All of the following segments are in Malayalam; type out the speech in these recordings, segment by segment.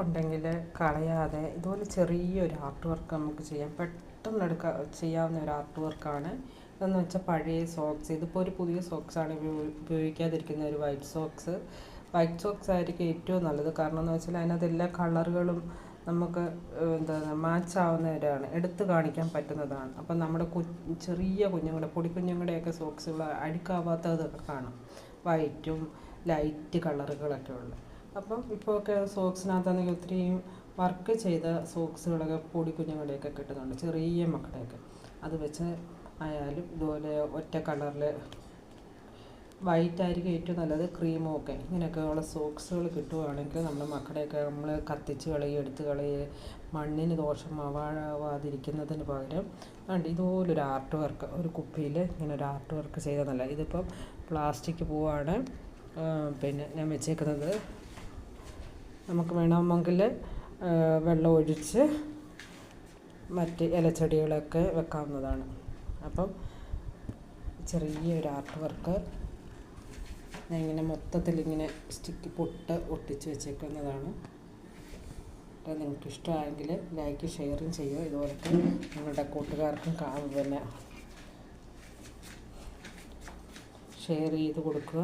ഉണ്ടെങ്കിൽ കളയാതെ ഇതുപോലെ ചെറിയൊരു ആർട്ട് വർക്ക് നമുക്ക് ചെയ്യാം. പെട്ടെന്ന് ചെയ്യാവുന്ന ഒരു ആർട്ട് വർക്കാണ് ഇതെന്ന് വെച്ചാൽ പഴയ സോക്സ്. ഇതിപ്പോൾ ഒരു പുതിയ സോക്സാണ് ഉപയോഗിക്കാതിരിക്കുന്ന ഒരു വൈറ്റ് സോക്സ് ആയിരിക്കും ഏറ്റവും നല്ലത്. കാരണം എന്ന് വെച്ചാൽ അതിനകത്ത് എല്ലാ കളറുകളും നമുക്ക് മാച്ച് ആവുന്നവരാണ്, എടുത്ത് കാണിക്കാൻ പറ്റുന്നതാണ്. അപ്പം നമ്മുടെ ചെറിയ കുഞ്ഞുങ്ങളുടെ പൊടിക്കുഞ്ഞുങ്ങളുടെയൊക്കെ സോക്സുകൾ അഴുക്കാവാത്തതൊക്കെ കാണാം, വൈറ്റും ലൈറ്റ് കളറുകളൊക്കെ ഉള്ള. അപ്പം ഇപ്പോഴൊക്കെ സോക്സിനകത്താണെങ്കിൽ ഒത്തിരിയും വർക്ക് ചെയ്ത സോക്സുകളൊക്കെ പൊടിക്കുഞ്ഞുങ്ങളുടെയൊക്കെ കിട്ടുന്നുണ്ട്, ചെറിയ മക്കളുടെയൊക്കെ. അത് വെച്ച് ആയാലും ഇതുപോലെ ഒറ്റ കളറിൽ വൈറ്റ് ആയിരിക്കും ഏറ്റവും നല്ലത്. ക്രീമും ഒക്കെ ഇങ്ങനെയൊക്കെയുള്ള സോക്സുകൾ കിട്ടുകയാണെങ്കിൽ നമ്മുടെ മക്കളുടെയൊക്കെ നമ്മൾ കത്തിച്ച് കളയുക, എടുത്ത് കളയുക, മണ്ണിന് ദോഷമാവാതിരിക്കുന്നതിന് പകരം ഇതുപോലൊരു ആർട്ട് വർക്ക് ഒരു കുപ്പിയിൽ ഇങ്ങനെ ഒരു ആർട്ട് വർക്ക് ചെയ്താൽ നല്ല. ഇതിപ്പം പ്ലാസ്റ്റിക് പൂവാണ് പിന്നെ ഞാൻ വെച്ചേക്കുന്നത്. നമുക്ക് വേണമെങ്കിൽ വെള്ളം ഒഴിച്ച് മറ്റ് ഇലച്ചെടികളൊക്കെ വെക്കാവുന്നതാണ്. അപ്പം ചെറിയൊരു ആർട്ട് വർക്ക് ഞാൻ ഇങ്ങനെ മൊത്തത്തിലിങ്ങനെ പൊട്ട് ഒട്ടിച്ച് വെച്ചേക്കുന്നതാണ്. അപ്പോൾ നിങ്ങൾക്ക് ഇഷ്ടമായെങ്കിൽ ലൈക്ക് ഷെയറും ചെയ്യുക. ഇതുപോലത്തെ നിങ്ങളുടെ കൂട്ടുകാർക്കും പിന്നെ ഷെയർ ചെയ്ത് കൊടുക്കുക.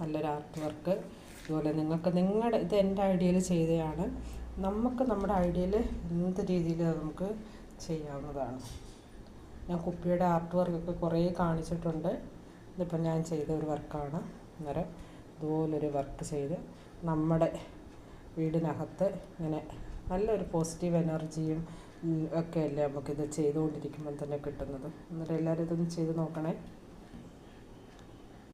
നല്ലൊരു ആർട്ട് വർക്ക് ഇതുപോലെ ഇത് എൻ്റെ ഐഡിയയിൽ ചെയ്തതാണ്. നമുക്ക് നമ്മുടെ ഐഡിയയിൽ എന്ത് രീതിയിൽ നമുക്ക് ചെയ്യാവുന്നതാണ്. ഞാൻ കുപ്പിയുടെ ആർട്ട് വർക്കൊക്കെ കുറേ കാണിച്ചിട്ടുണ്ട്. ഇതിപ്പം ഞാൻ ചെയ്ത ഒരു വർക്കാണ്. അന്നേരം ഇതുപോലൊരു വർക്ക് ചെയ്ത് നമ്മുടെ വീടിനകത്ത് ഇങ്ങനെ നല്ലൊരു പോസിറ്റീവ് എനർജിയും ഒക്കെ അല്ലേ നമുക്കിത് ചെയ്തുകൊണ്ടിരിക്കുമ്പോൾ തന്നെ കിട്ടുന്നത്. അന്നേരം എല്ലാവരും ഇതൊന്ന് ചെയ്ത് നോക്കണേ.